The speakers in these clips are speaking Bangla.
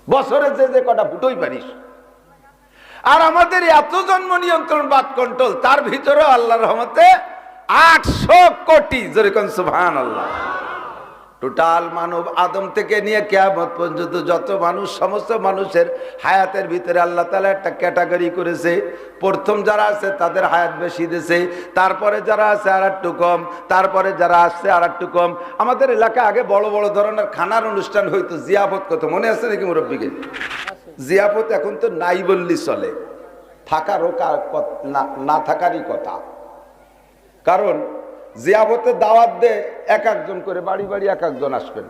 বছরে যে কটা ফুটোই পারিস। আর আমাদের এত জন্ম নিয়ন্ত্রণ বাদ কন্ট্রোল, তার ভিতরে আল্লাহর রহমতে 800 কোটি, যেরকম সুবহানাল্লাহ। টোটাল মানব আদম থেকে নিয়ে কিয়ামত পর্যন্ত যত মানুষ, সমস্ত মানুষের হায়াতের ভিতরে আল্লাহ তাআলা একটা ক্যাটাগরি করেছে। প্রথম যারা আছে তাদের হায়াত বেশি দিয়েছে, তারপরে যারা আছে আর একটু কম, তারপরে যারা আসছে আর একটু কম। আমাদের এলাকায় আগে বড় বড় ধরনের খানার অনুষ্ঠান হইতো, জিয়াফত কত, মনে আছে নাকি মুরব্বীকে? জিয়াফত এখন তো নাই বললি চলে, থাকারও না থাকারই কথা। কারণ জিয়াফতের দাওয়াত দে এক একজন করে, বাড়ি বাড়ি এক একজন আসবেন।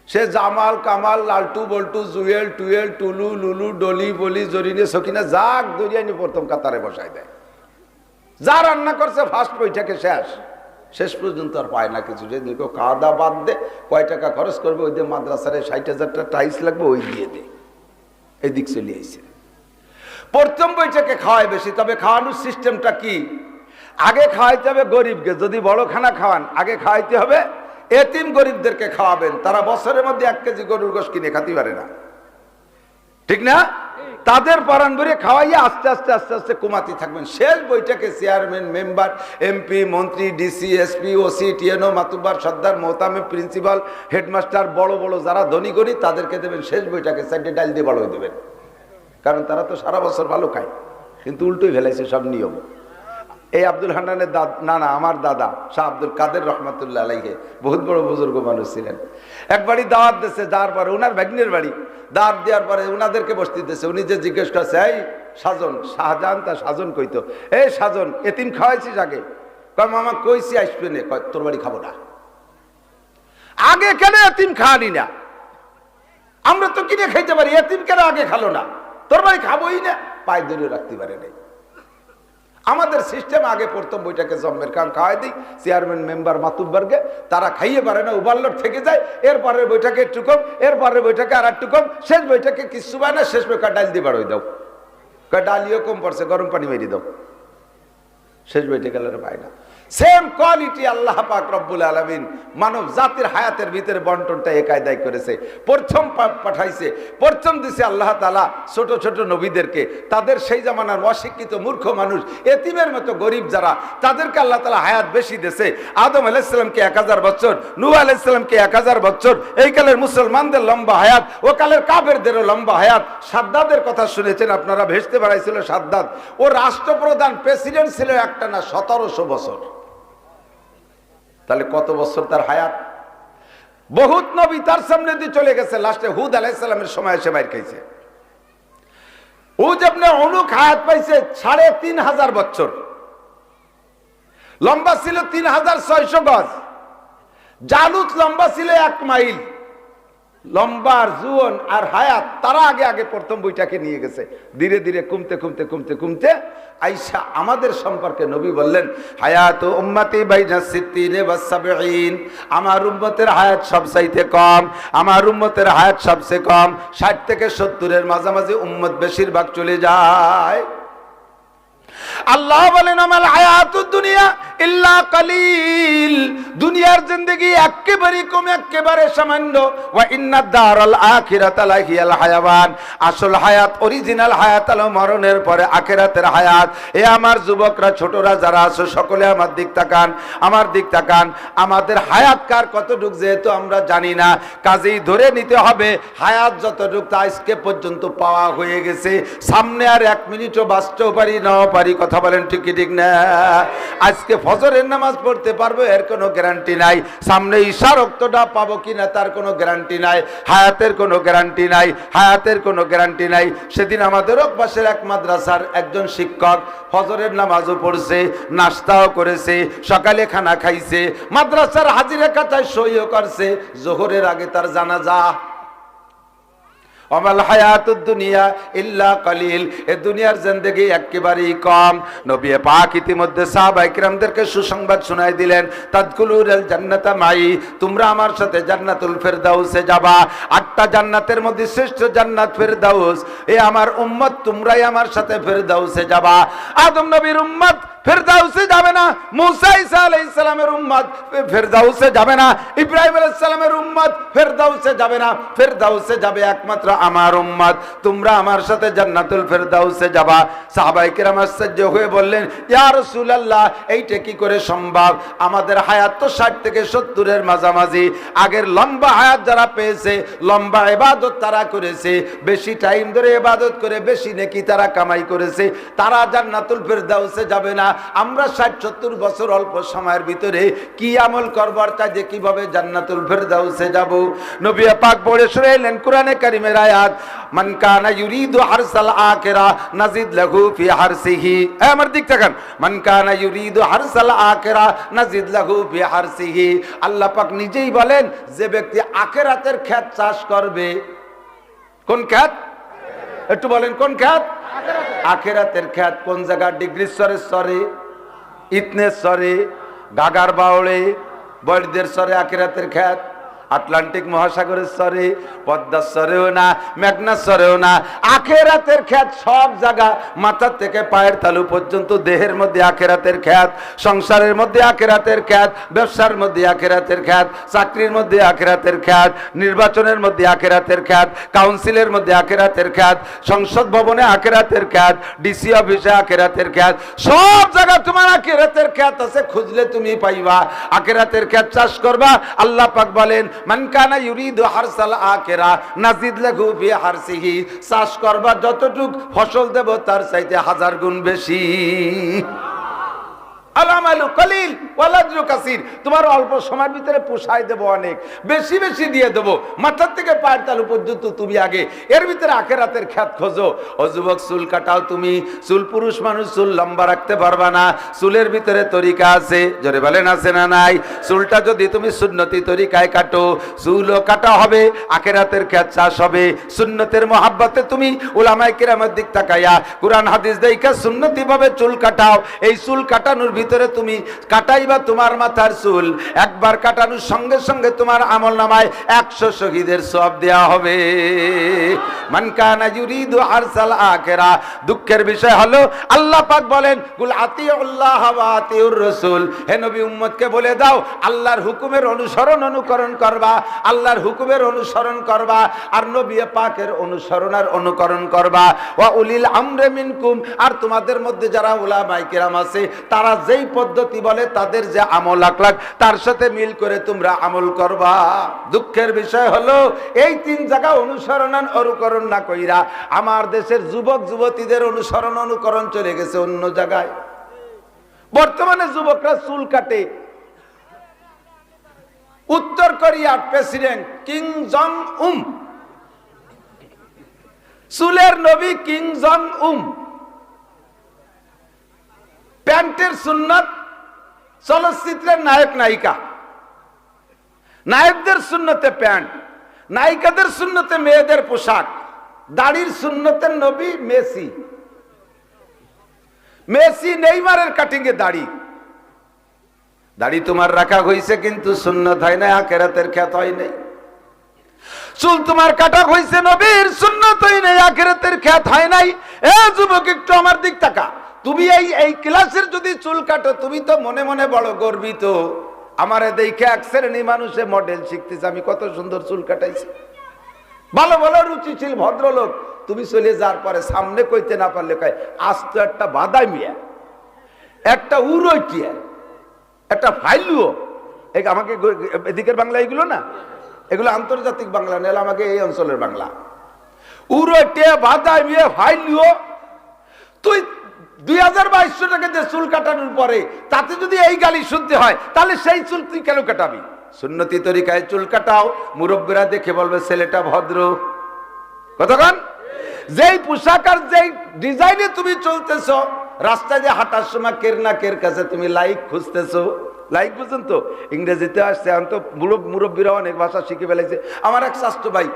সে জামাল কামাল লালটু বল্টু জুয়েল টুয়েল টুলু লুলু ডলি বলি জরিনে সকিনা যাক দরিয়ানি প্রথম কাতারে বসাই দেয়। যা রান্না করছে ফার্স্ট বইটাকে শেষ পর্যন্ত আর পায় না কিছু। যেদিন কেউ খাওয়া দাওয়া বাদ দে, কয় টাকা খরচ করবে, ওই দিয়ে মাদ্রাসার 60,000 টাকা টাইলস লাগবে, ওই দিয়ে দে। এই দিক চলে আইছে। প্রথম বইটাকে খাওয়ায় বেশি। তবে খাওয়ানোর সিস্টেমটা কি? আগে খাওয়াইতে হবে গরিবকে, যদি বড় খানা খাওয়ান আগে খাওয়াইতে হবে এতিম গরিবদেরকে খাওয়াবেন। তারা বছরের মধ্যে 1 কেজি গরুর গোশত কিনে খেতে পারে না, ঠিক না? তাদের পরাণ ভরে খাওয়াইয়া আস্তে আস্তে আস্তে আস্তে কমাতে থাকবেন। শেষ বইটাকে চেয়ারম্যান, মেম্বার, এমপি, মন্ত্রী, ডিসি, এসপি, ওসি, টিএনও, মাতুব্বার, সর্দার, মোহতামে, প্রিন্সিপাল, হেডমাস্টার, বড় বড় যারা ধনী গরিব তাদেরকে দেবেন। শেষ বইটাকে 4 ডাল দিয়ে বড় দেবেন, কারণ তারা তো সারা বছর ভালো খায়। কিন্তু উল্টোই ফেলাইছে সব নিয়ম। এই আব্দুল হান্নানের নানা, আমার দাদা শাহ আব্দুল কাদের রহমাতুল্লাহ আলাইহি, বহুত বড় বুজুর্গ মানুষ ছিলেন। একবারই দাওয়াত দিয়েছে, যাওয়ার পরে ওনার ভাগ্নের বাড়ি, দাওয়াত দেওয়ার পরে ওনাদেরকে বসতে দিয়েছে। উনি যে জিজ্ঞেস করছে, এই সাজন, শাহজাহান তার সাজন কইতো, এই সাজন এতিম খাওয়াইছিস আগে? কয় মামা কইছি আসবে না। কয় তোর বাড়ি খাবো না। আগে কেন এতিম খাওয়ানি না? আমরা তো কিনে খাইতে পারি, এতিম কেন আগে খালো না? তোর বাড়ি খাবোই না। পায়ে ধরে রাখতে পারে নাই। আমাদের সিস্টেম আগে প্রথম বইটাকে জম্মের কান খাওয়াই দিই, চেয়ারম্যান, মেম্বার, মাতুব্বারকে, তারা খাইয়ে পারে না, ওভারলোড থেকে যায়। এরপরের বইটাকে একটু কম, এরপরের বইটাকে আর একটু কম, শেষ বইটাকে কিছু পায় না। শেষ বই ডাল দিয়ে বাড়াই দাও, ডালিও কম পড়ছে, গরম পানি মেরে দাও। শেষ বইটা গেলে পায় না। সেম কোয়ালিটি আল্লাহ পাক রব্বুল আলামিন মানব জাতির হায়াতের ভিতরে বন্টনটা এক কায়দায় করেছে। প্রথম পাঠাইছে, প্রথম দিছে আল্লাহ তাআলা ছোট ছোট নবীদেরকে। তাদের সেই জামানার অশিক্ষিত মূর্খ মানুষ, এতিমের মতো গরিব যারা, তাদেরকে আল্লাহ তাআলা হায়াত বেশি দিয়েছে। আদম আলাইহিস সালামকে 1000 বছর, নূহ আলাইহিস সালামকে 1000 বছর। এই কালের মুসলমানদের লম্বা হায়াত, ও কালের কাফেরদেরও লম্বা হায়াত। সাদ্দাদের কথা শুনেছেন আপনারা, ভেস্তে বাড়াইছিল সাদ্দাদ। ও রাষ্ট্রপ্রধান, প্রেসিডেন্ট ছিল একটানা 1700 বছর। তাহলে কত বছর তার হায়াত? বহুত নবী তার সামনে দিয়ে চলে গেছে। লাস্টে হুদ আলাইহিস সালামের সময় এসে মাইর খাইছে। হুদ ইবনে উনুক হায়াত পাইছে 3500 বছর। লম্বা ছিল 3600 গজ। জালুত লম্বা ছিল 1 মাইল। লম্বার জুয়ন আর হায়াত তারা আগে আগে প্রথম বইটাকে নিয়ে গেছে। ধীরে ধীরে কমতে কমতে কমতে কমতে আইসা আমাদের সম্পর্কে নবী বললেন, হায়াত উম্মতি বাইনা 60 ওয়া 70। আমার উম্মতের হায়াত সবচাইতে কম, আমার উম্মতের হায়াত সবচেয়ে কম। 60 থেকে 70-এর মাঝামাঝি উম্মত বেশিরভাগ চলে যায়। আল্লাহ বলেন, আমাল হায়াতুদ দুনিয়া ইল্লা কালিল। দুনিয়ার জিন্দেগি একেবারে কম, একেবারে সামান্য। ওয়া ইন্নাদ দারাল আখিরাতা লাহিয়াল হায়াওয়ান। আসল হায়াত, অরিজিনাল হায়াত হলো মরণের পরে আখিরাতের হায়াত। এ আমার যুবকরা, ছোটরা যারা আছো, সকলে আমার দিক তাকান, আমার দিক তাকান। আমাদের হায়াত কার কতটুক যেহেতু আমরা জানি না, কাজেই ধরে নিতে হবে হায়াত যতটুক তা আজকে পর্যন্ত পাওয়া হয়ে গেছে। সামনে আর 1 মিনিটও বাঁচতেও পারি, নাও পারি। কথা বলেন ঠিক কি ঠিক না? আজকে ফজরের নামাজ পড়তে পারবো এর কোনো গ্যারান্টি নাই। সামনে ঈশা রক্তটা পাবো কিনা তার কোনো গ্যারান্টি নাই। হায়াতের কোনো গ্যারান্টি নাই, হায়াতের কোনো গ্যারান্টি নাই। সেদিন আমাদের পাশের এক মাদ্রাসার একজন শিক্ষক ফজরের নামাজও পড়ছে, নাস্তাও করেছে, সকালে খানা খাইছে, মাদ্রাসার হাজিরা খাতায় সইও করছে। জোহরের আগে তার জানাজা। আমাল হায়াতুদ দুনিয়া ইল্লা কালিল। এ দুনিয়ার জিন্দেগি একেবারেই কম। নবী পাক ইতিমধ্যে সাহাবায়ে কিরামদেরকে সুসংবাদ শোনায় দিলেন, তাদখুলুল জান্নাতা মাই। তোমরা আমার সাথে জান্নাতুল ফেরদাউসে যাবা। 8টা জান্নাতের মধ্যে শ্রেষ্ঠ জান্নাত ফেরদাউস। এ আমার উম্মত, তোমরাই আমার সাথে ফেরদাউসে যাবা। আদম নবীর উম্মত ফেরদাউসে যাবে না, মুসা ঈসা আলাইহিস সালামের উম্মত ফেরদাউসে যাবে না, ইব্রাহিম আলাইহিস সালামের উম্মত ফেরদাউসে যাবে না, ফেরদাউসে যাবে একমাত্র আমার উম্মত। তোমরা আমার সাথে জান্নাতুল ফেরদাউসে যাবা। সাহাবায়ে কেরাম আশ্চর্য হয়ে বললেন, ইয়া রাসূলুল্লাহ, এইটা কি করে সম্ভব? আমাদের হায়াত তো 60 থেকে 70 এর মাঝামাঝি। আগের লম্বা হায়াত যারা পেয়েছে, লম্বা ইবাদত তারা করেছে, বেশি টাইম ধরে ইবাদত করে বেশি নেকি তারা কামাই করেছে, তারা জান্নাতুল ফেরদাউসে যাবে না। আমরা 60-70 বছর অল্প সময়ের ভিতরে কি আমল করব আর তাই যে কিভাবে জান্নাতুল ফেরদাউসে যাব? নবী পাক পড়ে শোনালেন কোরআনে কারীমের আয়াত, মান কানা ইউরিদু হারসাল আখিরা নাজিদ লাহু ফি হারসিহি। আমার দিক তাকান, মান কানা ইউরিদু হারসাল আখিরা নাজিদ লাহু ফি হারসিহি। আল্লাহ পাক নিজেই বলেন, যে ব্যক্তি আখিরাতের ক্ষেত চাষ করবে। কোন ক্ষেত? একটু বলেন কোন ক্ষেত? আখিরাতের ক্ষেত। কোন জায়গা? ডিগ্রিশ্বরের স্তরে, ইতনের স্তরে, গাগার বাউলে, বৈরদের স্তরে আখিরাতের ক্ষেত। আটলান্টিক মহাসাগরের স্তরে, পদ্মার স্তরেও না, মেঘনার স্তরেও না। আখিরাতের ক্ষেত সব জায়গা, মাথা থেকে পায়ের তালু পর্যন্ত দেহের মধ্যে আখিরাতের ক্ষেত। সংসারের মধ্যে আখিরাতের ক্ষেত, ব্যবসার মধ্যে আখিরাতের ক্ষেত, চাকরির মধ্যে আখিরাতের ক্ষেত, নির্বাচনের মধ্যে আখিরাতের ক্ষেত, কাউন্সিলের মধ্যে আখিরাতের ক্ষেত, সংসদ ভবনে আখিরাতের ক্ষেত, ডিসি অফিসে আখিরাতের ক্ষেত। সব জায়গা তোমার আখিরাতের ক্ষেত আছে, খুঁজলে তুমি পাইবা। আখিরাতের ক্ষেত চাষ করবা। আল্লাহ পাক বলেন, মান কানা ইউরিদু হারসাল আখিরা নাজিদ লাহু ফি হারসিহি। চাষ করবা, যতটুক ফসল দেব তার চাইতে 1000 গুণ বেশি। আলামালু কলিল ওয়াল আজরু কাসীর। তোমার অল্প সময়ের ভিতরে পোষায় দেব, অনেক বেশি বেশি দিয়ে দেব। মাথার থেকে পায়ের তালু পর্যন্ত তুমি আগে এর ভিতরে আখিরাতের ক্ষেত খোঁজো। ও যুবক, চুল কাটাও তুমি। চুল, পুরুষ মানুষ চুল লম্বা রাখতে পারবা না, চুলের ভিতরে তরিকা আছে। জোরে বলেন আছে না নাই? চুলটা যদি তুমি সুন্নতি তরিকায় কাটো, চুলও কাটা হবে, আখিরাতের ক্ষেত চাষ হবে। সুন্নতের মহাব্বতে তুমি উলামায়ে কিরামের দিক তাকাইয়া কুরআন হাদিস দেইখা সুন্নতি ভাবে চুল কাটাও। এই চুল কাটানোর ভিতরে তুমি কাটাইবা তোমার মাথার চুল, একবার কাটানোর সঙ্গে সঙ্গে তোমার আমলনামায় 100 শহীদের সওয়াব দেয়া হবে। মান কানা ইউরিদু হারসাল আখিরা। দুঃখের বিষয় হলো আল্লাহ পাক বলেন, কুল আতিউল্লাহ ওয়া আতিউর রাসূল। হে নবী, উম্মতকে বলে দাও, আল্লাহর হুকুমের অনুকরণ করবা, আল্লাহর হুকুমের অনুসরণ করবা, আর নবী পাকের অনুকরণ করবা। ওয়া উলিল আমরি মিনকুম। আর তোমাদের মধ্যে যারা উলামায়ে কিরাম আছে, তারা যেই পদ্ধতি বলে, তাদের যে আমল আখলাক, তার সাথে মিল করে তোমরা আমল করবা। দুঃখের বিষয় হলো এই 3 জায়গা অনুকরণ না কইরা আমার দেশের যুবক যুবতীদের অনুকরণ চলে গেছে অন্য জায়গায়। বর্তমানে যুবকরা চুল কাটে। উত্তর কোরিয়ার প্রেসিডেন্ট কিং জং উন, চুলের নবী কিং জং উন। প্যান্টের সুন্নত, চলচ্চিত্রের নায়ক নায়িকা, নায়কদের সুন্নতে প্যান্ট, নায়িকাদের সুন্নতে মেয়েদের পোশাক। দাড়ির সুন্নতের নবী মেসি। মেসি নেইমারের কাটিং এ দাড়ি। দাড়ি তোমার রাখা হয়েছে, কিন্তু সুন্নত হয় না, আখিরাতের খ্যাত হয় নাই। চুল তোমার কাটা হয়েছে, নবীর সুন্নত হয় নাই, আখিরাতের খ্যাত হয় নাই। এ যুবক, একটু আমার দিক তাকা। তুমি এই ক্লাসের যদি চুল কাটো, তুমি তো মনে মনে বড় গর্বিত। আমারে দেখে এক শ্রেণী মানুষে মডেল শিখতেছে, আমি কত সুন্দর চুল কাটাইছি। ভালো ভালো রুচিশীল ভদ্রলোক। তুমি চলে যাওয়ার পরে সামনে কইতে না পারলে কয়, আজ তো একটা বাদামিয়া, একটা উরইটিয়া, একটা ফাইলুও। আমাকে এদিকের বাংলা এগুলো না, এগুলো আন্তর্জাতিক বাংলা, নাহলে আমাকে এই অঞ্চলের বাংলা। উরইটিয়া, বাদামিয়া, ফাইলুও। তুই 2200 টাকা দিয়ে চুল কাটানোর পরে তাতে যদি এই গালি শুনতে হয়, তাহলে সেই চুল তুই কেন কাটাবি? সুন্নতি তরিকায় চুল কাটাও, মুরব্বীরা দেখে বলবে ছেলেটা ভদ্র। কতক্ষণ? যেই পোশাক আর যেই ডিজাইনে তুমি চলতেছো, রাস্তায় যে হাঁটার সময় কের না কের কাছে তুমি লাইক খুঁজতেছো। লাইক বুঝছেন তো? ইংরেজিতে আসছে, আমি তো মুরব্বীরা অনেক ভাষা শিখে ফেলেছে। আমার এক শাস্ত্র ভাই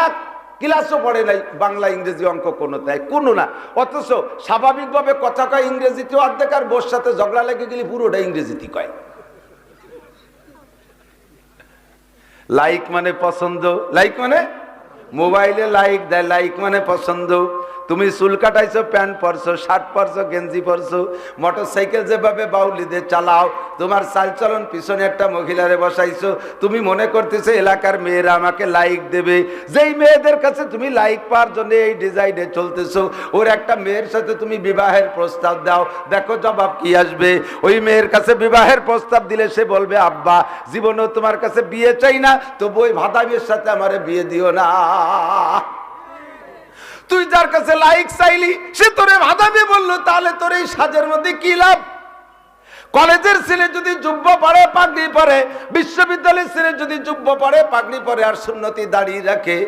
এক ক্লাসও পড়ে নাই, বাংলা ইংরেজি অঙ্ক কোনো না, অথচ স্বাভাবিকভাবে কথা কয় ইংরেজিতে অর্ধেক, আর বোর সাথে ঝগড়া লেগে গেলে পুরোটা ইংরেজিতে কয়। লাইক মানে পছন্দ, লাইক মানে মোবাইলে লাইক দেয়, লাইক মানে পছন্দ। তুমি চুল কাটাইছো, প্যান্ট পরছো, শার্ট পরছো, গেঞ্জি পরছো, মোটর সাইকেল যেভাবে বাউলিতে চালাও, তোমার চালচলন পিছনে একটা মহিলারে বসাইছো, তুমি মনে করতেছো এলাকার মেয়েরা আমাকে লাইক দেবে। যেই মেয়েদের কাছে তুমি লাইক পাওয়ার জন্য এই ডিজাইনে চলতেছো, ওর একটা মেয়ের সাথে তুমি বিবাহের প্রস্তাব দাও, দেখো জবাব কি আসবে। ওই মেয়ের কাছে বিবাহের প্রস্তাব দিলে সে বলবে, আব্বা জীবনেও তোমার কাছে বিয়ে চাই না, তবু ওই ভাদাবির সাথে আমারে বিয়ে দিও না। তুই যার কাছে লাইক চাইলি সে তোরে ভাদাবি বললো, তাহলে তোর এই সাজের মধ্যে কি লাভ? কলেজের ছেলে যদি জুব্ব পরে পাগড়ি পরে, বিশ্ববিদ্যালয়ের ছেলে যদি জুব্ব পরে পাগড়ি পরে আর সুন্নতি দাঁড়িয়ে রাখে,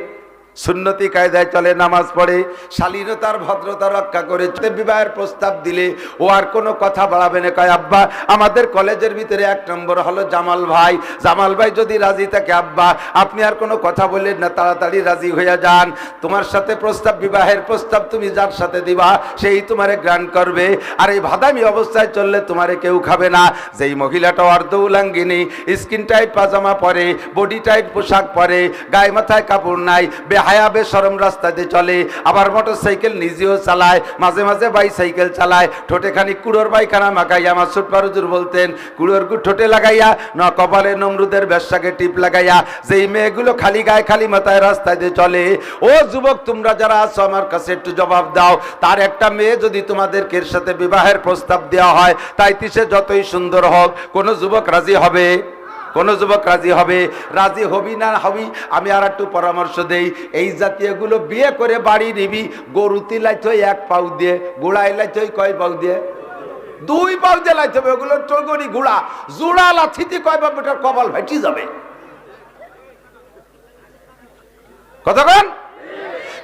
সুন্নতি কায়দায় চলে, নামাজ পড়ে, শালীনতার ভদ্রতা রক্ষা করে বিবাহের প্রস্তাব দিলে ও আর কোনো কথা বাড়াবে না, কয় আব্বা আমাদের কলেজের ভিতরে 1 নম্বর হলো জামাল ভাই, জামাল ভাই যদি রাজি থাকে আব্বা আপনি আর কোনো কথা বললেন না, তাড়াতাড়ি রাজি হয়ে যান, তোমার সাথে প্রস্তাব, বিবাহের প্রস্তাব তুমি যার সাথে দিবা সেই তোমারে গ্রান্ট করবে, আর এই ভাদামি অবস্থায় চললে তোমারে কেউ খাবে না। যেই মহিলাটা অর্ধ উলাঙ্গিনী, স্কিন টাইট পাজামা পরে, বডি টাইট পোশাক পরে, গায়ে মাথায় কাপড় নাই, হায়া বেশরম রাস্তাতে চলে, আবার মোটর সাইকেল নিজেও চালায়, মাঝে মাঝে বাইসাইকেল চালায়, ঠোঁটে খানি কুড়োর বাইখানা মাখাইয়া, আমার সুটপার হুজুর বলতেন কুড়োর গুড় ঠোঁটে লাগাইয়া, না কপালে নমরুদের ব্যবসাকে টিপ লাগাইয়া, যেই মেয়েগুলো খালি গায়ে খালি মাথায় রাস্তাতে চলে, ও যুবক তোমরা যারা আছো আমার কাছে একটু জবাব দাও, তার একটা মেয়ে যদি তোমাদেরকে এর সাথে বিবাহের প্রস্তাব দেওয়া হয়, তাই সে যতই সুন্দর হোক, কোন যুবক রাজি হবে? কোন যুবক রাজি হবে? রাজি হবি না হবি? আমি আর একটু পরামর্শ দেই, এই জাতীয়গুলো বিয়ে করে বাড়ি নিবি, গরুতি লাইতে 1 পাউ দিয়ে, গোড়ায় লাইতে কয় পাউ দিয়ে? 2 পাউ দিয়ে লাইতে হবে। ওগুলো চৌগনি গুড়া, জোড়া লাথিতে কয় পাউ, ওটার কপাল ভাইটি যাবে। কতক্ষণ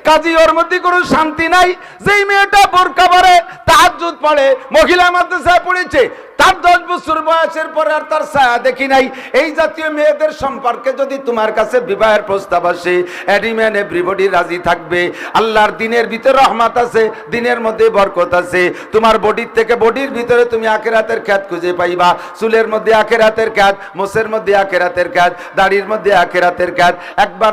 কাজী ওর মধ্যে কোনো শান্তি নাই। যেই মেয়েটা বোরকা পরে, তাহাজ্জুদ পড়ে, মহিলা মাদ্রাসায় পড়েছে, তার 10 বছর বয়সের পরে আর তার ছায়া দেখি নাই, এই জাতীয় মেয়েদের সম্পর্কে যদি তোমার কাছে বিবাহের প্রস্তাব আসে, এডিম্যান এভরিবডি রাজি থাকবে। আল্লাহর দিনের ভিতরে রহমত আছে, দিনের মধ্যে বরকত আছে। তোমার বডির থেকে বডির ভিতরে তুমি আখিরাতের খ্যাত খুঁজে পাইবা, চুলের মধ্যে আখিরাতের খ্যাত, মোছের মধ্যে আখিরাতের খ্যাত, দাড়ির মধ্যে আখিরাতের খ্যাত। একবার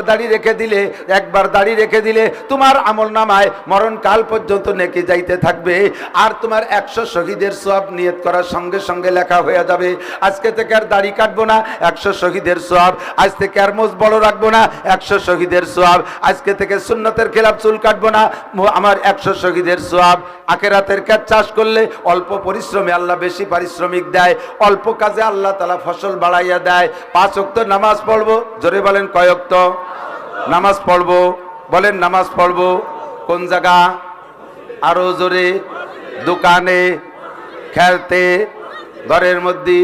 দাড়ি রেখে দিলে তোমার আমলনামায় মরণকাল পর্যন্ত নেকি যাইতে থাকবে, আর তোমার 100 শহীদের সওয়াব নিয়ত করার সঙ্গে সঙ্গে লেখা হয়ে যাবে। আজকে থেকে আর দাড়ি কাটবো না, 100 শহীদের সওয়াব। আজ থেকে আর মোজ বড় রাখবো না, 100 শহীদের সওয়াব। আজকে থেকে সুন্নতের খেলাফ চুল কাটবো না, আমার 100 শহীদের সওয়াব। আখিরাতের কাজ চাষ করলে অল্প পরিশ্রমে আল্লাহ বেশি পারিশ্রমিক দেয়, অল্প কাজে আল্লাহ তাআলা ফসল বাড়াইয়া দেয়। 5 ওয়াক্ত নামাজ পড়বো, জোরে বলেন কয় ওয়াক্ত নামাজ পড়বো? বলেন নামাজ পড়বো কোন জায়গা? আরো জোরে। দোকানে, খেলতে, ঘরের মধ্যে,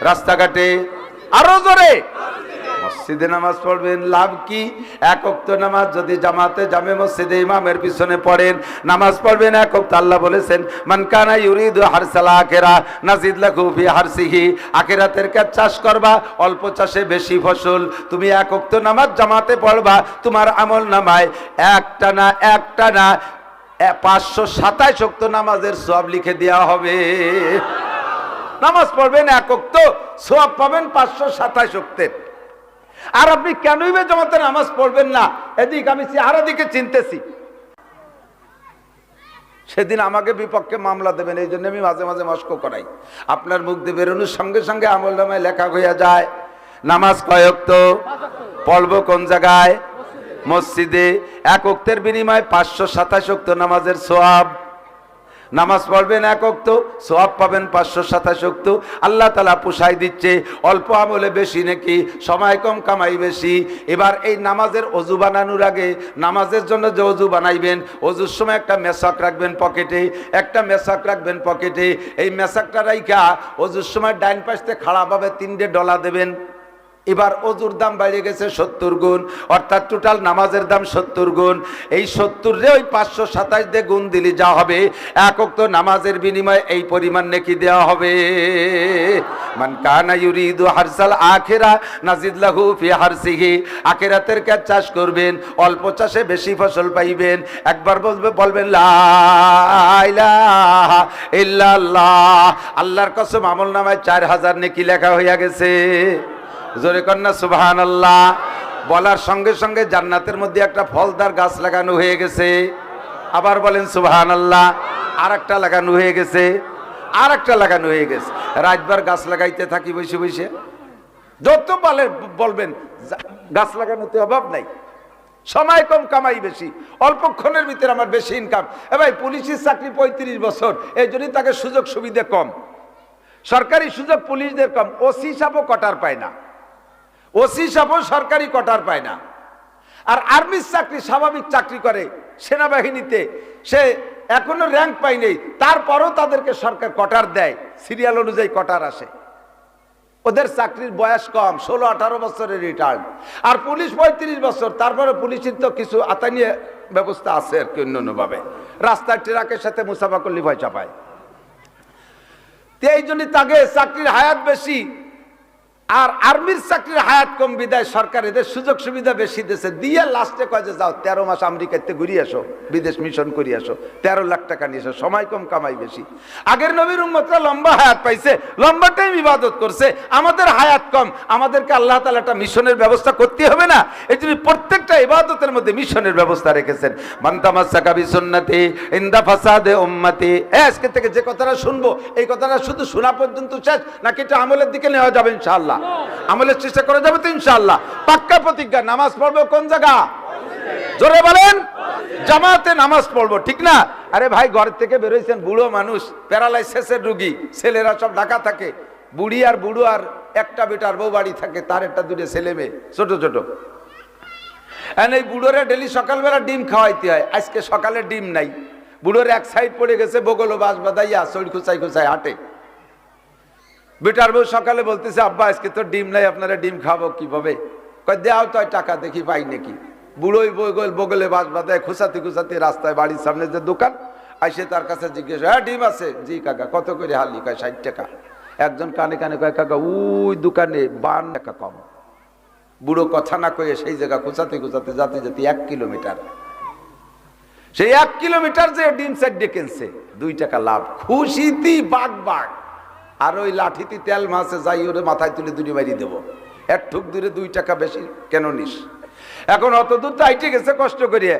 রাস্তাঘাটে, আরো জোরে। মসজিদে নামাজ পড়বেন, লাভ কি? 1 ওয়াক্ত নামাজ যদি জামে মসজিদে ইমামের পিছনে পড়েন, নামাজ পড়বেন 1 ওয়াক্ত। আল্লাহ বলেছেন মান কানা ইউরিদু হারসাল আখিরা নাজিদ লাহু ফি হারসিহি, আখিরাতের কাজ চাষ করবা, অল্প চাষে বেশি ফসল। তুমি 1 ওয়াক্ত নামাজ জামাতে পড়বা, তোমার আমল নামায় একটা না 527 ওয়াক্ত নামাজের সওয়াব লিখে দেওয়া হবে। নামাজ পড়বেন 1 ওয়াক্ত, সওয়াব পাবেন 527 ওয়াক্তের। আর আপনি কেনই বা জামাতে নামাজ পড়বেন না? এদিক আমি চেহারা দিকে চিনতেছি, সেদিন আমাকে বিপক্ষে মামলা দেবেন, এই জন্য আমি মাঝে মাঝে মস্ক করাই। আপনার মুখ দিয়ে বেরোনোর সঙ্গে সঙ্গে আমল নামায় লেখা হইয়া যায় নামাজ কয় ওয়াক্ত পড়বো, কোন জায়গায়? মসজিদে। 1 ওয়াক্তের বিনিময়ে 527 ওয়াক্ত নামাজের সওয়াব। নামাজ পড়বেন 1 ওয়াক্ত, সওয়াব পাবেন 527 ওয়াক্ত। আল্লাহ তাআলা পোষাই দিচ্ছে, অল্প আমলে বেশি নাকি, সময় কম কামাই বেশি। এবার এই নামাজের অজু বানানোর আগে, নামাজের জন্য যে অজু বানাইবেন, অজুর সময় একটা মেশাক রাখবেন পকেটে, এই মেশাকটা রাইখা অজুর সময় ডাইন পাশে খাড়াভাবে 3টে ডলা দেবেন। এবার অজুর দাম বেড়ে গেছে 70 গুণ, অর্থাৎ টোটাল নামাজের দাম 70 গুণ। এই 70 রে ওই 527 দিয়ে গুণ দিলে যা হবে, 1 ওয়াক্ত নামাজের বিনিময়ে এই পরিমাণ নেকি দেওয়া হবে। মান কানা ইউরিদু হারসাল আখিরা নাজিদ লাহু ফি হারসিহি, আখিরাতের কাজ চাষ করবেন, অল্প চাষে বেশি ফসল পাইবেন। একবার বলবেন লা ইলাহা ইল্লাল্লাহ। আল্লাহর কসম আমলনামায় 4000 নেকি লেখা হইয়া গেছে। জোরে কন্যা সুবহানাল্লাহ। বলার সঙ্গে সঙ্গে জান্নাতের মধ্যে একটা ফলদার গাছ লাগানো হয়ে গেছে। আবার বলেন সুবহানাল্লাহ। আর একটা লাগানো হয়ে গেছে, আর একটা লাগানো হয়ে গেছে। রাতবার গাছ লাগাইতে থাকি বসে বসে। যত বলবেন গাছ লাগানোতে অভাব নাই, সময় কম কামাই বেশি, অল্পক্ষণের ভিতরে আমার বেশি ইনকাম। ভাই পুলিশের চাকরি 35 বছর, এই জন্যই তাকে সুযোগ সুবিধা কম, সরকারি সুযোগ পুলিশদের কম। ওসি সাহেবও কটার পায় না, ওসি সাহেবও সরকারি কটার পায় না। আর আর্মির চাকরি স্বাভাবিক চাকরি করে সেনাবাহিনীতে, সে এখনো র্যাঙ্ক পায়নি, তারপরও তাদেরকে সরকার কটার দেয়, সিরিয়াল অনুযায়ী কটার আসে। ওদের চাকরির বয়স কম, 16-18 বছরের রিটায়ার্ড। আর পুলিশ 35 বছর, তারপরে পুলিশের তো কিছু আতানিয়ে ব্যবস্থা আছে আর কি, অন্যান্যভাবে রাস্তায় ট্রাকের সাথে মুসাফা করলে পয়সা পায়। এই জন্য তাকে চাকরির হায়াত বেশি, আর আর্মির চাকরির হায়াত কম বিদায় সরকার এদের সুযোগ সুবিধা বেশি দিয়েছে। দিয়ে লাস্টে কয় যে যাও 13 মাস আমেরিকাতে ঘুরিয়ে আসো, বিদেশ মিশন করিয়ে আসো, 13 লাখ টাকা নিয়ে এসো, সময় কম কামাই বেশি। আগের নবীর উম্মতরা লম্বা হায়াত পাইছে, লম্বা টাইম ইবাদত করছে, আমাদের হায়াত কম। আমাদেরকে আল্লাহ তাআলা একটা মিশনের ব্যবস্থা করতে হবে না? এই জন্য প্রত্যেকটা ইবাদতের মধ্যে মিশনের ব্যবস্থা রেখেছেন। মান তামাসসাকা বিসুন্নতি ইনদা ফাসাদে উম্মতি। আজকে থেকে যে কথাটা শুনবো, এই কথাটা শুধু শোনা পর্যন্ত শেষ, নাকি এটা আমলের দিকে নেওয়া যাবে? ইনশাআল্লাহ আমলের চেষ্টা করা যাবে তো ইনশাআল্লাহ। পাক্কা প্রতিজ্ঞা। নামাজ পড়বো কোন জায়গা? জোরে বলেন। জামাতে নামাজ পড়বো, ঠিক না? আরে ভাই, ঘর থেকে বেরোইছেন, বুড়ো মানুষ, প্যারালাইসিসের রোগী, ছেলেরা সব ঢাকা থাকে, বুড়ি আর বুড়ো আর একটা বেটার বউ বাড়ি থাকে, তার একটা দুটো ছেলে মেয়ে ছোট ছোট। এই বুড়োরা ডেলি সকালবেলা ডিম খাওয়াইতে হয়। আজকে সকালে ডিম নাই, বুড়োর এক সাইড পড়ে গেছে, বগল বাস বাদাইয়া চড় খুচাই খুচাই হাঁটে। বেটার বউ সকালে বলতেছে, আব্বা আজকে তো ডিম নাই, আপনারা ডিম খাবো কিভাবে? কয় দেও তো টাকা, দেখি পাই নাকি। বুড়োই বগলে বাস বাদায় খুচাতে খুচাতে রাস্তায়, বাড়ির সামনে যে দোকান, আইসে তার কাছে জিজ্ঞেস, হ্যাঁ ডিম আছে? জি কাকা। কত করে হালি? কয় 60 টাকা। একজন কানে কানে কয়, কাকা ওই দোকানে 52 টাকা কম। বুড়ো কথা না কয়ে সেই জায়গা খুচাতে খুচাতে যাতে যেতে 1 কিলোমিটার, সেই 1 কিলোমিটার যে ডিম সেট ডেকেনছে, 2 টাকা লাভ। খুশিতি বাগ বাগ। আর ওই লাঠিতে তেল মাছে যাই, ওরে মাথায় তুলে দুটি মারি দেবো, এক ঠুক দূরে 2 টাকা বেশি কেন নিস? এখন অত দূর তো আইটে গেছে কষ্ট করিয়ে,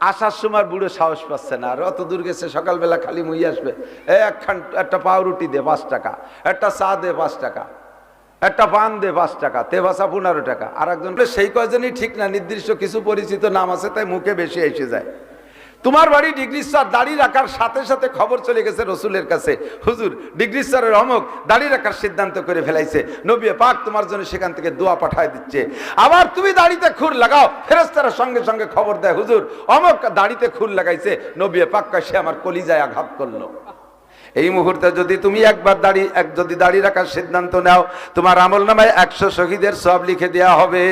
আসার সময় বুড়ো সাহস পাচ্ছে না, আর অত দূর গেছে, সকালবেলা খালি মুই আসবে, একটা পাউরুটি দে 5 টাকা, একটা চা দে 5 টাকা, একটা পান দে 5 টাকা, তে ভাষা 15 টাকা। আর একজন সেই কয়জনই ঠিক না, নির্দিষ্ট কিছু পরিচিত নাম আছে, তাই মুখে বেশি এসে যায়। তোমার বাড়ি ডিগ্রি স্যার, দাড়ি রাখার সাথে সাথে খবর চলে গেছে রসুলের কাছে, হুজুর ডিগ্রি স্যারের অমুক দাড়ি রাখার সিদ্ধান্ত করে ফেলাইছে, নবী পাক তোমার জন্য সেখান থেকে দোয়া পাঠায় দিচ্ছে। আবার তুমি দাড়িতে খুর লাগাও, ফেরেশতারা সঙ্গে সঙ্গে খবর দেয়, হুজুর অমুক দাড়িতে খুর লাগাইছে, নবী পাক কয় সে আমার কলিজায় আঘাত করলো। এই মুহূর্তে যদি তুমি একবার যদি দাড়ি রাখার সিদ্ধান্ত নাও, তোমার আমল নামায় 100 শহীদের সব লিখে দেওয়া হবে।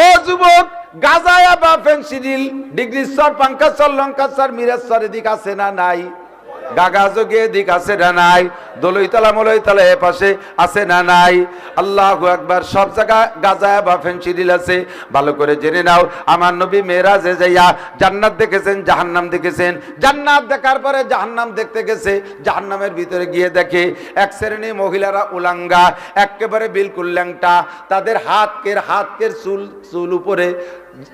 ও যুবক, গাজায়া বা ফেন্সিডিল, ডিগ্রি স্যার, পাঙ্কাস sir, Lanka sir, Miraj sir এদিক আছে না নাই? গাগাজগে এদিক আছে না নাই? দলইতলা মলইতলা এ পাশে আছে না নাই? আল্লাহু আকবার। সব জায়গা গাজায়া বা ফেন্সিডিল আছে। ভালো করে জেনে নাও, আমার নবী মেরাজে যাইয়া জান্নাত দেখেছেন, জাহান্নাম দেখেছেন। জান্নাত দেখার পরে জাহান্নাম দেখতে গেছে, জাহান্নামের ভিতরে গিয়ে দেখে এক শ্রেণী মহিলারা উলাঙ্গা, একেবারে বিলকুল ল্যাংটা, তাদের হাতকের চুল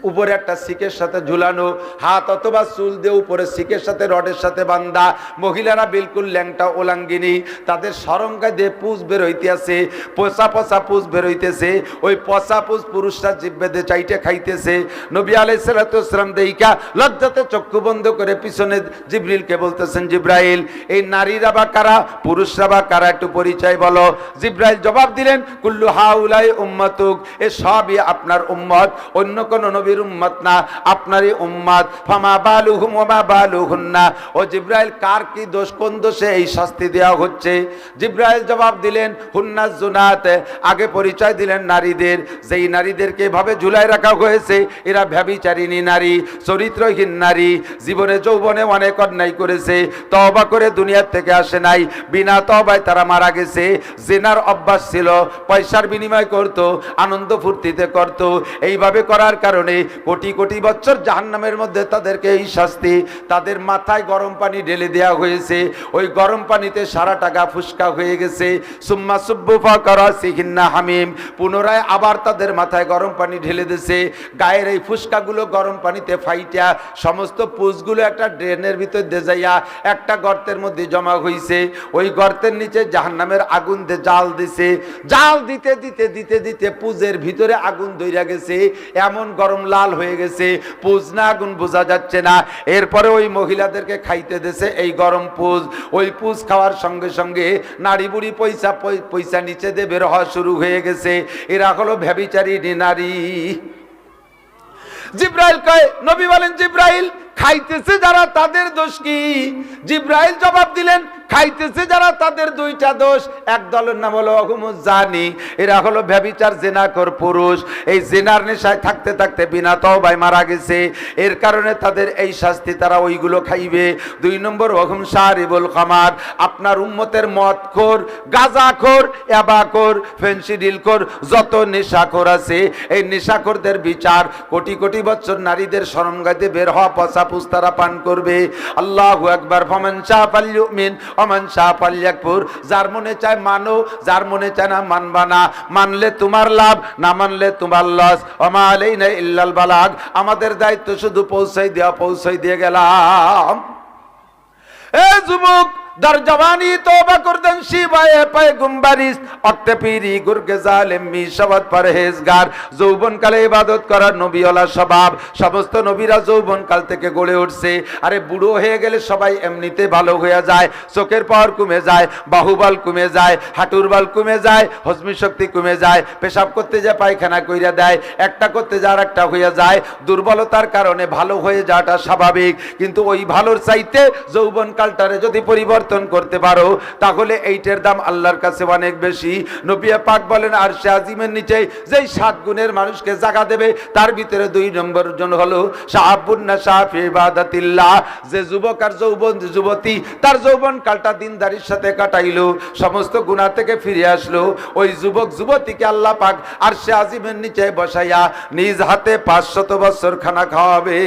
উপরে একটা শিকের সাথে ঝুলানো, হাত অথবা চুল দিয়ে উপরে শিকের সাথে রডের সাথে বান্ধা, মহিলারা বিলকুল ল্যাংটা ওলাঙ্গিনী, তাদের সরঙ্গা দিয়ে পুষ বের হইতেছে, পচা পচা পুষ বের হইতেছে, ওই পচা পুষ পুরুষরা জিব্বেদে চাইটে খাইতেছে। নবী আলাইহিস সালাতু ওয়াস সালাম দেইখা লজ্জাতে চক্ষু বন্ধ করে পিছনে জিবরিলকে বলতেছেন, জিব্রাইল এই নারীরা বা কারা, পুরুষরা বা কারা, একটু পরিচয় বলো। জিব্রাইল জবাব দিলেন, কুল্লু হাউলাই উম্মাতুক, এ সবই আপনার উম্মত, অন্য কোন নবীর উম্মত না, আপনারই উম্মত। ফামা বালুহুম ওয়া মা বালুহুন্না, ও জিব্রাইল কার কি দোষ, কোন দোষে এই শাস্তি দেওয়া হচ্ছে? জিব্রাইল জবাব দিলেন, হুন্নাজ জুনাত, আগে পরিচয় দিলেন নারীদের, যেই নারীদেরকে এভাবে ঝুলায় রাখা হয়েছে এরা ব্যভিচারিণী নারী, চরিত্রহীন নারী, জীবনে যৌবনে অনেক অন্যায় করেছে, তওবা করে দুনিয়ার থেকে আসে নাই, বিনা তওবায় তারা মারা গেছে। জিনার অভ্যাস ছিল, পয়সার বিনিময় করত, আনন্দ ফুর্তিতে করত, এইভাবে করার কারণে কারণে কোটি কোটি বছর জাহান্নামের মধ্যে তাদেরকে এই শাস্তি। তাদের মাথায় গরম পানি ঢেলে দেওয়া হয়েছে, ওই গরম পানিতে সারা টাকা ফুসকা হয়ে গেছে। সুম্মা সুব্বু ফাকারাসিহিন্না হামিম, পুনরায় আবার তাদের মাথায় গরম পানি ঢেলে দিয়েছে। গায়ের এই ফুসকাগুলো গরম পানিতে ফাইটা সমস্ত পুষগুলো একটা ড্রেনের ভিতর দিয়ে যাইয়া একটা গর্তের মধ্যে জমা হয়েছে। ওই গর্তের নিচে জাহান্নামের আগুন দিয়ে জাল দিছে। জাল দিতে দিতে দিতে দিতে পুজের ভিতরে আগুন ধইরা গেছে, এমন গরম লাল হয়ে গেছে, পুজ না আগুন বোঝা যাচ্ছে না। এরপরে ওই মহিলাদেরকে খাইতে দিছে এই গরম পুজ। ওই পুজ খাওয়ার সঙ্গে সঙ্গে নারী বুড়ি পয়সা নিচে দিয়ে বের হওয়া শুরু হয়ে গেছে। এরা হলো ব্যভিচারী নারী। জিব্রাইল কয়, নবী বলেন জিব্রাইল, খাইতেছে যারা তাদের দোষ কি? জিব্রাইল জবাব দিলেন, খাইতেছে যারা তাদের দুইটা দোষ। এক দলের নাম হলো জানি, এরা হলো ব্যভিচার জিনাকর পুরুষ। এই জিনার নেশায় থাকতে থাকতে বিনা তওবায় মারা গেছে, এর কারণে তাদের এই শাস্তি, তারা ওইগুলো খাইবে। দুই নম্বর ওহুম শারিবুল খামার, আপনার উম্মতের মদখোর, গাঁজাখোর, ইয়াবাখোর, ফেন্সিডিলখোর, যত নেশাখোর আছে এই নেশাখোরদের বিচার। কোটি কোটি বছর নারীদের শরমগাতে বের হওয়া পচা পুষ তারা পান করবে। আল্লাহু আকবার। ফামান শাআ ফালইউমিন ওমান শাআ ফালইয়াকফুর, যার মনে চায় মানো, যার মনে চায় না মানবা না। মানলে তোমার লাভ, না মানলে তোমার লস। ওমা আলাইনা ইল্লাল বালাগ, আমাদের দায়িত্ব শুধু পৌঁছাই দিয়ে গেলাম। এ যুবক, দর জওয়ানি তওবা করতেন শিবায়ে পয়গম্বরিস, অক্তে পীরি গুরগে জালেম মিশাওয়াত পরহেজগার। যৌবনকালে ইবাদত করার নবীওয়ালা স্বভাব সমস্ত নবীরা যৌবনকাল থেকে গড়ে উঠছে। আরে বুড়ো হয়ে গেলে সবাই এমনিতে ভালো হয়ে যায়, চোখের পাওয়ার কমে যায়, বাহুবল কমে যায়, হাঁটুর বল কমে যায়, হজমি শক্তি কমে যায়, পেশাব করতে যায় পায়খানা কইরা দেয়, একটা করতে যায় আর একটা হয়ে যায়। দুর্বলতার কারণে ভালো হয়ে যাওয়াটা স্বাভাবিক, কিন্তু ওই ভালোর চাইতে যৌবনকালটারে যদি পরিবর্তন করতে পারো তাহলে এইটার দাম আল্লাহর কাছে অনেক বেশি। নবী পাক বলেন আরশে আজিমের নিচে যেই 7 গুণের মানুষকে জায়গা দেবে তার ভিতরে 2 নম্বর জন হলো শাহাবুন নাশা ফি ইবাদাতিল্লাহ, যে যুবক আর যুবতী তার যৌবন কালটা দিনদারির সাথে কাটাইলো, সমস্ত গুনাহ থেকে ফিরে আসলো। ওই যুবক যুবতীকে আল্লাহ পাক আরশে আজিমের নিচে বসাইয়া নিজ হাতে 500 বছর খানা খাওয়াবে।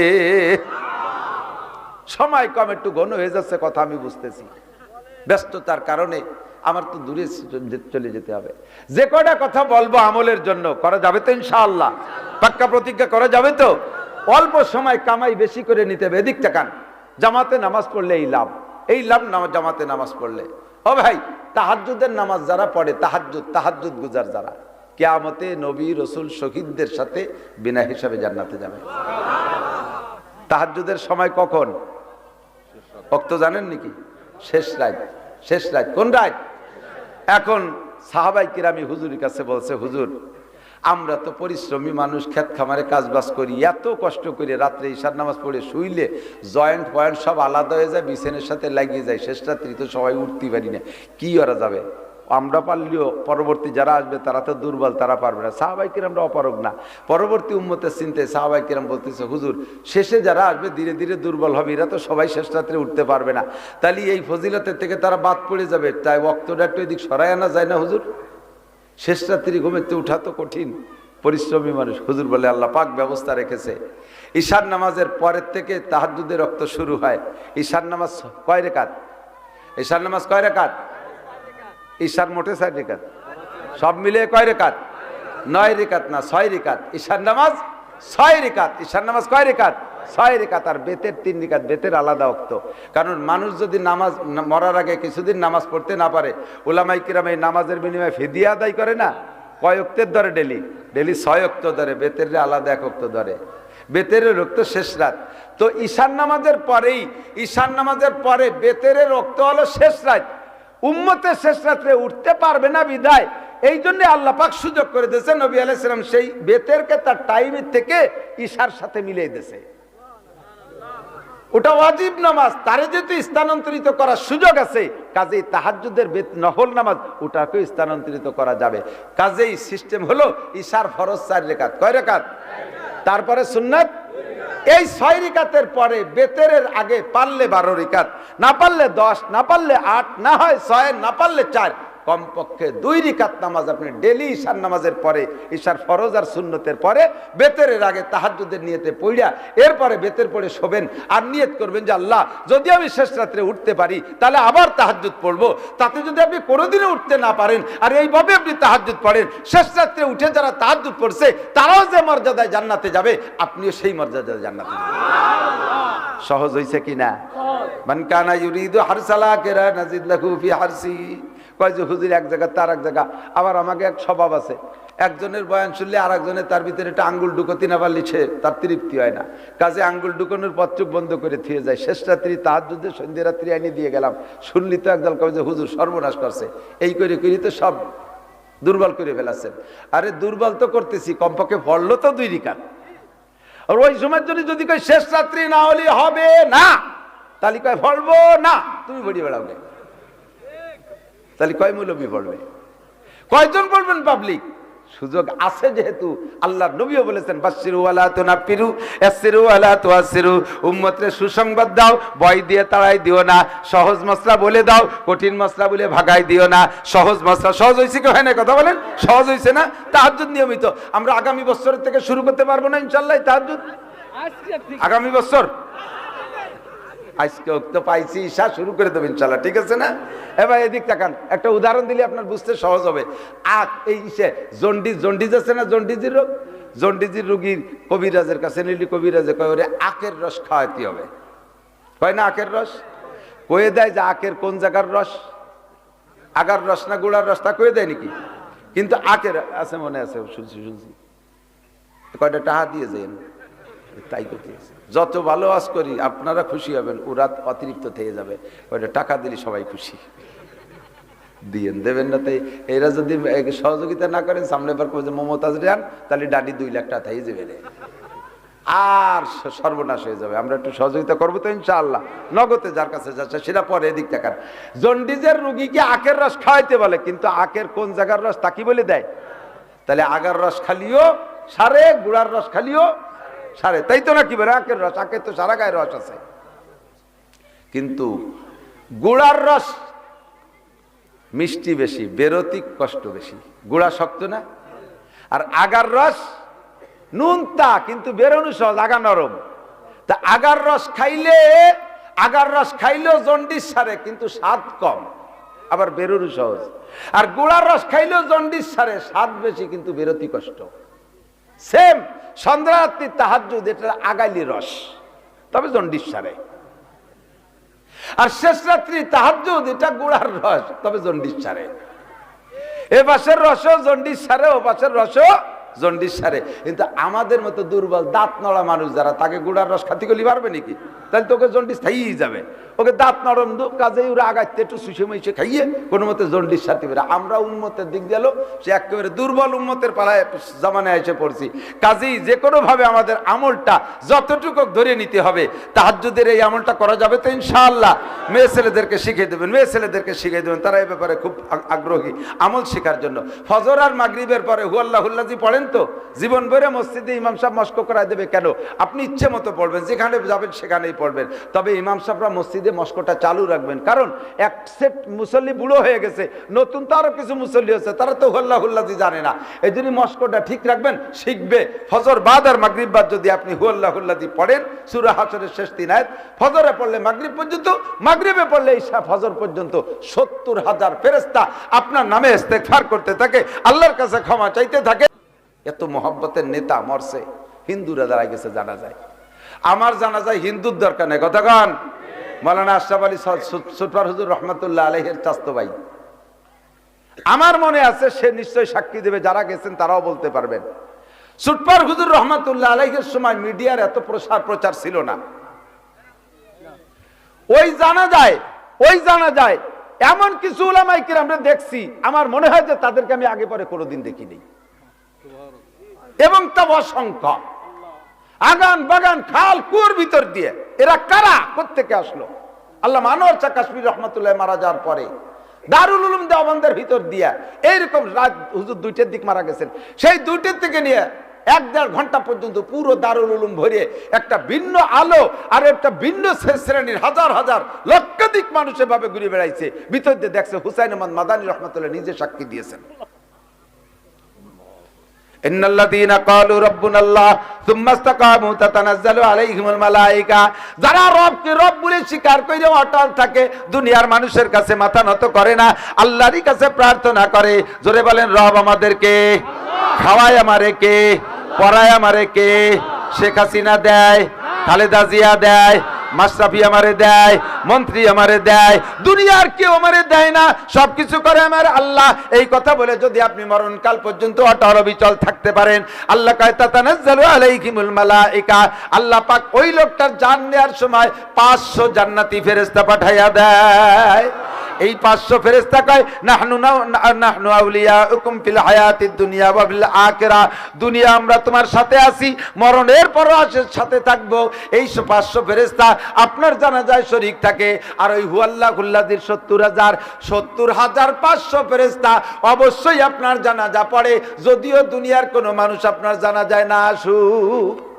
সময় কম, একটু ঘন হয়ে যাচ্ছে কথা আমি বুঝতেছি, ব্যস্ততার কারণে আমার তো দূরে চলে যেতে হবে। যে কয়টা কথা বলবো আমলের জন্য করা যাবে তো ইনশাআল্লাহ? পাক্কা প্রতিজ্ঞা করা যাবে তো? অল্প সময় কামাই বেশি করে নিতে হবে। এদিক তাকান, জামাতে নামাজ পড়লে এই লাভ জামাতে নামাজ পড়লে। ও ভাই, তাহাজ্জুদের নামাজ যারা পড়ে, তাহাজ্জুদ গুজার যারা, কিয়ামতে নবী রাসূল শহীদদের সাথে বিনা হিসাবে জান্নাতে যাবে। তাহাজ্জুদের সময় কখন? ওয়াক্ত জানেন নাকি? শেষ রাত। কোন রাত? এখন সাহাবাই কিরামি হুজুরের কাছে বলছে, হুজুর আমরা তো পরিশ্রমী মানুষ, ক্ষেত খামারে কাজবাজ করি, এত কষ্ট করে রাত্রে ঈশার নামাজ পড়ে শুইলে জয়েন্ট পয়েন্ট সব আলাদা হয়ে যায়, বিছানের সাথে লাগিয়ে যায়, শেষ রাত্রি তো সবাই উঠতে পারি না, কি করা যাবে? আমরা পারলেও পরবর্তী যারা আসবে তারা তো দুর্বল, তারা পারবে না। সাহাবাই কিরামরা অপারগ না, পরবর্তী উম্মতের চিন্তায় সাহাবাই কিরাম বলতেছে, হুজুর শেষে যারা আসবে ধীরে ধীরে দুর্বল হবে, এরা তো সবাই শেষ রাত্রে উঠতে পারবে না, তাহলে এই ফজিলতের থেকে তারা বাদ পড়ে যাবে, তাই ওয়াক্তটা একটু এদিক সরাই আনা যায় না হুজুর? শেষ রাত্রি ঘুমেতে উঠা তো কঠিন, পরিশ্রমী মানুষ। হুজুর বলে আল্লাহ পাক ব্যবস্থা রেখেছে, ঈশার নামাজের পরের থেকে তাহাজ্জুদের রক্ত শুরু হয়। ঈশার নামাজ কয় রাকাত? ঈশার নামাজ কয় রাকাত? ঈশার মোটে 4 রাকাত, সব মিলে কয় রাকাত? 9 রাকাত না 6 রাকাত। ঈশার নামাজ 6 রাকাত। ঈশার নামাজ কয় রাকাত? 6 রাকাত। আর বেতের 3 রাকাত, বেতের আলাদা ওয়াক্ত। কারণ মানুষ যদি নামাজ মরার আগে কিছুদিন নামাজ পড়তে না পারে, উলামায়ে কিরাম এই নামাজের বিনিময়ে ফিদিয়া আদায় করে না, কয় ওয়াক্তের ধরে? ডেলি 6 ওয়াক্ত ধরে, বেতের আলাদা 1 ওয়াক্ত ধরে। বেতের রক্ত শেষ রাত। তো ঈশার নামাজের পরে বেতের রক্ত হলো শেষ রাত। উম্মতের শেষ রাত্রে উঠতে পারবে না বিদায়, এই জন্য আল্লাহ পাক সুযোগ করে দিয়েছে, নবী আলাইহিস সালাম সেই বেতেরকে তার টাইমের থেকে ঈশার সাথে মিলিয়ে দিয়েছে। ওটা ওয়াজিব নামাজ, তারে যেহেতু স্থানান্তরিত করার সুযোগ আছে, কাজেই তাহাজ্জুদের নফল নামাজ ওটাকে স্থানান্তরিত করা যাবে। কাজেই সিস্টেম হলো ঈশার ফরজ 4 রাকাত। কয় রাকাত? তারপরে সুন্নাত। এই 6 রাকাতের পরে বেতেরের আগে পারলে 12 রাকাত, না পারলে 10, না পারলে 8, না হয় 6, না পারলে 4, কমপক্ষে 2 রাকাত নামাজ আপনি ডেলি ঈশার নামাজের পরে, ঈশার ফরজ আর সুন্নতের পরে বেতেরের আগে তাহাজ্জুদের নিয়তে পড়িয়া এরপরে বেতের পড়ে শোবেন আর নিয়ত করবেন যে আল্লাহ যদি আমি শেষ রাত্রে উঠতে পারি তাহলে আবার তাহাজ্জুদ পড়বো। তাতে যদি আপনি কোনোদিনও উঠতে না পারেন আর এইভাবে আপনি তাহাজ্জুদ পড়েন, শেষ রাত্রে উঠে যারা তাহাজ্জুদ পড়ছে তারাও যে মর্যাদায় জান্নাতে যাবে, আপনিও সেই মর্যাদায় জান্নাতে যাবেন। সহজ হইছে কিনা? মান কানা ইউরিদু হারসাল আখিরা নাজিদ লাহু ফি হারসি। কয় যে হুজুর এক জায়গা তার এক জায়গা। আবার আমাকে এক স্বভাব আছে, একজনের বয়ান শুনলে আর একজনের তার ভিতরে একটা আঙ্গুল ঢুকোতে না পারলে সে তার তৃপ্তি হয় না। কাজে আঙ্গুল ঢুকানোর পর চোখ বন্ধ করে থুয়ে যায়। শেষ রাত্রি তাহাজ্জুদে সন্ধ্যা রাত্রি আইনে দিয়ে গেলাম, শুনলি তো একদল কয় যে হুজুর সর্বনাশ করছে, এই করে করি তো সব দুর্বল করে ফেলাছেন। আরে দুর্বল তো করতেছি, কমপক্ষে পড়লো তো 2 রাকাত। আর ওই সময়ের জন্য যদি কয় শেষ রাত্রি না হলে হবে না, তাহলে কয় পড়বো না, তুমি বড়ি বেড়াও গে, তাহলে কয় মৌলবী পড়বে? কয়জন পড়বেন পাবলিক? সুযোগ আছে যেহেতু আল্লাহর নবীও বলেছেন বাশশিরু ওয়ালা তুনাফিরু ইয়াসসিরু ওয়ালা তুআসসিরু, উম্মতরে সুসংবাদ দাও, ভয় দিয়ে তাড়াই দিও না, সহজ মসলা বলে দাও, কঠিন মসলা বলে ভাগাই দিও না। সহজ মসলা সহজ হইছে কি হয় না? কথা বলেন, সহজ হইছে না? তাহাজ্জুদ নিয়মিত আমরা আগামী বছরের থেকে শুরু করতে পারবো না ইনশাআল্লাহ তাহাজ্জুদ? আগামী বছর আজকে তো পাইছি, ঈশা শুরু করে দেবেন ইনশাআল্লাহ, ঠিক আছে না? এবার এদিক তাকান, একটা উদাহরণ দিলে আপনার বুঝতে সহজ হবে। এই জন্ডিস আছে না, জন্ডিসের রোগ, জন্ডিসের রোগীর কবিরাজের কাছে নিলি, কবিরাজে কয় ওরে আখের রস খাওয়াতে হবে। কয় না আখের রস? কয়ে দেয় যে আখের কোন জায়গার রস, আগার রস না গুড়ার রস, তা কয়ে দেয় নাকি? কিন্তু আখের আছে, মনে আছে, শুনছি কয়টা টাকা দিয়ে যান, তাই করতে। যত ভালো আজ করি আপনারা খুশি হবেন, ওরা অতিরিক্ত থেকে যাবে। ওইটা টাকা দিলে সবাই খুশি, দিয়েন দেবেন না। তাই এরা যদি সহযোগিতা না করেন, সামনে বার করে মমতাজ যান, তাহলে ডাডি 2 লাখ টাকা থাই যাবে, আর সর্বনাশ হয়ে যাবে। আমরা একটু সহযোগিতা করবো তো ইনশাআল্লাহ। নগদে যার কাছে যাচ্ছে সেটা পরে, এদিক টাকার। জন্ডিসের রুগীকে আখের রস খাওয়াইতে বলে, কিন্তু আখের কোন জায়গার রস তা কি বলে দেয়? তাহলে আগার রস খালিও সারে, গুড়ার রস খালিও সারে, তাই তো নাকি বলে? আখের রস, আখের তো সারা গায়ে রস আছে, কিন্তু গুড়ার রস মিষ্টি বেশি, বেরোতি কষ্ট বেশি। গুড়া শক্ত না, আর আগার রস নুনতা কিন্তু বেরোনো সহজ, আগা নরম। তা আগার রস খাইলেও জন্ডিস সারে, কিন্তু স্বাদ কম, আবার বেরোনো সহজ। আর গুড়ার রস খাইলেও জন্ডিস সারে, স্বাদ বেশি কিন্তু বেরোতি কষ্ট। সেম সন্ধ্যা রাত্রি তাহাজ্জুদ, এটা আগাইলি রস, তবে জন্ডিস সারে। আর শেষ রাত্রি তাহাজ্জুদ, এটা গুড়ার রস, তবে জন্ডিস সারে। এ পাশের রসও জন্ডিস সারে, ও পাশের রসও জন্ডিস সারে। কিন্তু আমাদের মতো দুর্বল দাঁত নড়া মানুষ যারা, তাকে গুড়ার রস খাতি করলে পারবে নাকি? তাহলে তোকে জন্ডিস খাইয়েই যাবে। ওকে দাঁত নরম কাজেই ওরা আগাইতে একটু শুষে মুষে খাইয়ে কোনো মতে জন্ডিস সারতে পারে। আমরা উম্মতের দিক গেল, সে একেবারে দুর্বল উম্মতের পাড়ায় জামানায় এসে পড়ছি। কাজেই যে কোনোভাবে আমাদের আমলটা যতটুকু ধরে নিতে হবে। তাহাজ্জুদের এই আমলটা করা যাবে তো ইনশাআল্লাহ? মেয়ে ছেলেদেরকে শিখিয়ে দেবেন, তারা এই ব্যাপারে খুব আগ্রহী আমল শেখার জন্য। ফজর আর মাগরিবের পরে হুয়াল্লাহুল্লাজি পড়েন তো, জীবন ভরে মসজিদে ইমাম সাহেব মস্ক করায় দেবে কেন? আপনি ইচ্ছে মতো পড়বেন, যেখানে যাবেন সেখানেই পড়বেন। তবে ইমাম সাহেবরা মসজিদে মস্কটা চালু রাখবেন, কারণ এক সেট মুসল্লি বুড়ো হয়ে গেছে, নতুন তো আরো কিছু মুসল্লি হচ্ছে, তারা তো হুয়াল্লাহুল্লাজি জানে না। এই জন্য মস্কটা ঠিক রাখবেন, শিখবে। ফজর বাদ আর মাগরিব বাদ যদি আপনি হুয়াল্লাহুল্লাজি পড়েন, সূরা হাশরের শেষ 3 আয়াত, ফজরে পড়লে মাগরিব পর্যন্ত, মাগরিবে পড়লে ঈশা ফজর পর্যন্ত 70,000 ফেরেশতা আপনার নামে ইস্তেগফার করতে থাকে, আল্লাহর কাছে ক্ষমা চাইতে থাকে। এত মহব্বতের নেতা মরছে, হিন্দুরা দাঁড়ায় গেছে জানাজায়। আমার জানাজায় হিন্দুর দরকার নেই, কথা কন। মাওলানা আশরাফ আলী সুটপার হুজুর রহমাতুল্লাহ আলাইহির চাচতো ভাই, আমার মনে আছে, সে নিশ্চয় সাক্ষী দেবে, যারা গেছেন তারাও বলতে পারবেন। সুটপার হুজুর রহমাতুল্লাহ আলাইহির সময় মিডিয়ার এত প্রচার ছিল না। ওই জানা যায় এমন কিছু উলামায়ে কিরাম আমরা দেখছি, আমার মনে হয় যে তাদেরকে আমি আগে পরে কোনোদিন দেখিনি, এবং তা অসংখ্য। আগান বাগান খাল কুয়োর ভিতর দিয়ে এরা কারা, কোত্থেকে আসলো? আল্লামা আনোয়ার শাহ কাশ্মীর রহমাতুল্লাহ মারা যাওয়ার পরে দারুল উলুম দেওবন্দের ভিতর দিয়া এইরকম রাত হুজুর 2টার দিক মারা গেছেন, সেই 2টার থেকে নিয়ে 1-1.5 ঘন্টা পর্যন্ত পুরো দারুল উলুম ভরে একটা ভিন্ন আলো আর একটা ভিন্ন শ্রেণীর হাজার হাজার লক্ষাধিক মানুষ এভাবে ঘুরে বেড়াইছে। ভিতর দিয়ে দেখছে হুসাইন আহমদ মাদানী রহমাতুল্লাহ নিজে সাক্ষী দিয়েছেন। ইন্নাল্লাযীনা ক্বালু রাব্বুনাল্লাহ সুম্মা ইসতাকামু তাতানাজ্জালু আলাইহিমুল মালায়েকা, যারা রবকে রব বলে স্বীকার করে অটল থাকে, দুনিয়ার মানুষের কাছে মাথা নত করে না, আল্লাহরই কাছে প্রার্থনা করে। জোরে বলেন রব আমাদেরকে খাওয়ায় আমারে কে, পড়ায় আমারে কে? শেখ হাসিনা দেয়, খালেদা জিয়া দেয়, মাশরাফি আমারে দেয়, মন্ত্রী আমারে দেয়, দুনিয়ার কেউ আমারে দেয় না, সবকিছু করে আমার আল্লাহ। এই কথা বলে যদি আপনি মরণকাল পর্যন্ত অটল অবিচল থাকতে পারেন, আল্লাহ কয় তাতানাজ্জালু আলাইহিমুল মালায়েকা, আল্লাহ পাক ওই লোকটার জান নেওয়ার সময় 500 জান্নাতি ফেরেশতা পাঠাইয়া দেয়। এই 500 ফেরেশতা কয় নাহনু আউলিয়াউকুম ফিল হায়াতিদ দুনিয়া ওয়া ফিল আখিরা, দুনিয়া আমরা তোমার সাথে আছি, মরণের পরও সাথে থাকবো। এই 500 ফেরেশতা আপনার জানাজায় শরীক থাকে। আর ওই হুয়াল্লাহুল্লাযীর 70,000 500 ফেরেশতা অবশ্যই আপনার জানাজা পড়ে, যদিও দুনিয়ার কোনো মানুষ আপনার জানাজায় না আসুক।